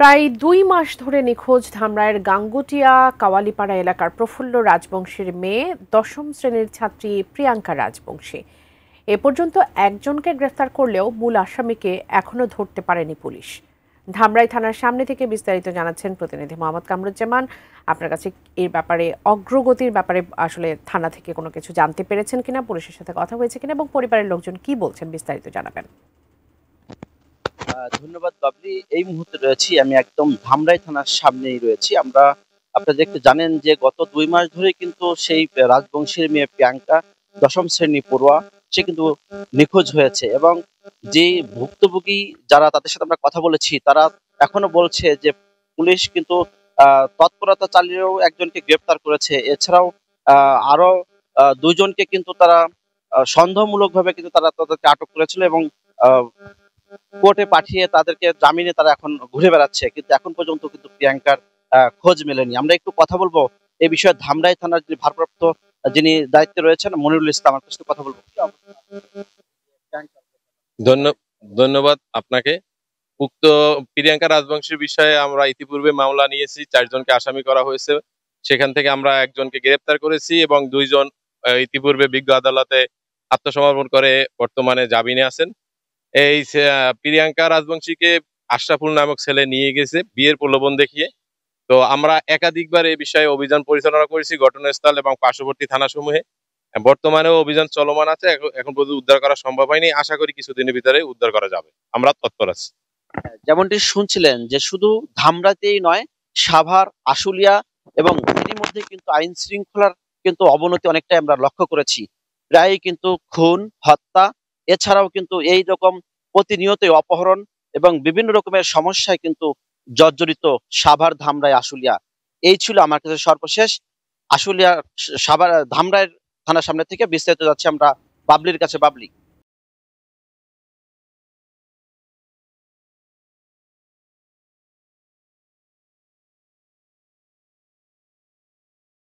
প্রায় ২ মাস ধরে নিখোঁজ ধামরাইয়ের গাঙ্গুটিয়া কাওয়ালিপাড়া এলাকার প্রফুল্ল রাজবংশীর মেয়ে ১০ম শ্রেণীর ছাত্রী প্রিয়াঙ্কা রাজবংশী। এ পর্যন্ত একজনকে গ্রেফতার করলেও মূল আসামিকে এখনো ধরতে পারেনি পুলিশ। ধামরাই থানার সামনে থেকে বিস্তারিত জানাচ্ছেন প্রতিনিধি মোহাম্মদ কামরুজ্জামান। আপনার কাছে এর ব্যাপারে অগ্রগতির ব্যাপারে আসলে থানা থেকে কোনো কিছু জানতে পেরেছেন কিনা, পুলিশের সাথে কথা হয়েছে কিনা এবং পরিবারের লোকজন কি বলছেন বিস্তারিত জানাবেন। ধন্যবাদ বাবলি। এই মুহূর্তে রয়েছি আমি একদম ধামরাই থানার সামনেই রয়েছি। আপনারা দেখতে জানেন যে গত ২ মাস ধরে কিন্তু সেই রাজবংশীর মেয়ে প্রিয়াঙ্কা ১০ম শ্রেণী পড়ুয়া সে কিন্তু নিখোঁজ হয়েছে এবং যে ভুক্তভোগী যারা তাদের সাথে আমরা কথা বলেছি তারা এখনো বলছে যে পুলিশ কিন্তু তৎপরতা চালিয়েও একজনকে গ্রেপ্তার করেছে। এছাড়াও আরো ২ জনকে কিন্তু তারা সন্দেহমূলকভাবে কিন্তু তারা তাদেরকে আটক করেছিল এবং কোর্টে পাঠিয়ে তাদেরকে জামিনে তারা এখন ঘুরে বেড়াচ্ছে, কিন্তু এখন পর্যন্ত কিন্তু প্রিয়াঙ্কার খোঁজ মেলেনি। আমরা একটু কথা বলবো এই বিষয়ে ধামরাই থানার যিনি ভারপ্রাপ্ত যিনি দায়িত্বে রয়েছেন মনিরুল ইসলাম, আমার কাছে কথা বলবো। ধন্যবাদ আপনাকে। উক্ত প্রিয়াঙ্কা রাজবংশীর বিষয়ে আমরা ইতিপূর্বে মামলা নিয়েছি, 4 জনকে আসামি করা হয়েছে। সেখান থেকে আমরা একজনকে গ্রেপ্তার করেছি এবং 2 জন ইতিপূর্বে বিজ্ঞ আদালতে আত্মসমর্পণ করে বর্তমানে জামিনে আছেন। এই প্রিয়াঙ্কা রাজবংশীকে আশরাফুল নামক ছেলে নিয়ে গেছে বিয়ের প্রলোভন দেখিয়ে। তো আমরা একাধিকবার এই বিষয়ে অভিযান পরিচালনা করেছি ঘটনাস্থল এবং পার্শ্ববর্তী থানাসমূহে। বর্তমানেও অভিযান চলমান আছে, এখন পর্যন্ত উদ্ধার করা সম্ভব হয়নি। আশা করি কিছুদিনের ভিতরে উদ্ধার করা যাবে, আমরা তৎপর আছি। যেমনটি শুনছিলেন যে শুধু ধামরাতেই নয়, সাভার, আশুলিয়া এবং এরই মধ্যে কিন্তু আইন শৃঙ্খলার কিন্তু অবনতি অনেকটাই আমরা লক্ষ্য করেছি। প্রায়ই কিন্তু খুন, হত্যা, এছাড়াও কিন্তু এই রকম প্রতিনিয়তই অপহরণ এবং বিভিন্ন রকমের সমস্যায় কিন্তু জর্জরিত সাভার, ধামরাই, আশুলিয়া। এই ছিল আমার কাছে সর্বশেষ। আশুলিয়া, সাভার, ধামরাইয়ের থানার সামনে থেকে বিস্তারিত যাচ্ছে আমরা বাবলির কাছে। বাবলি।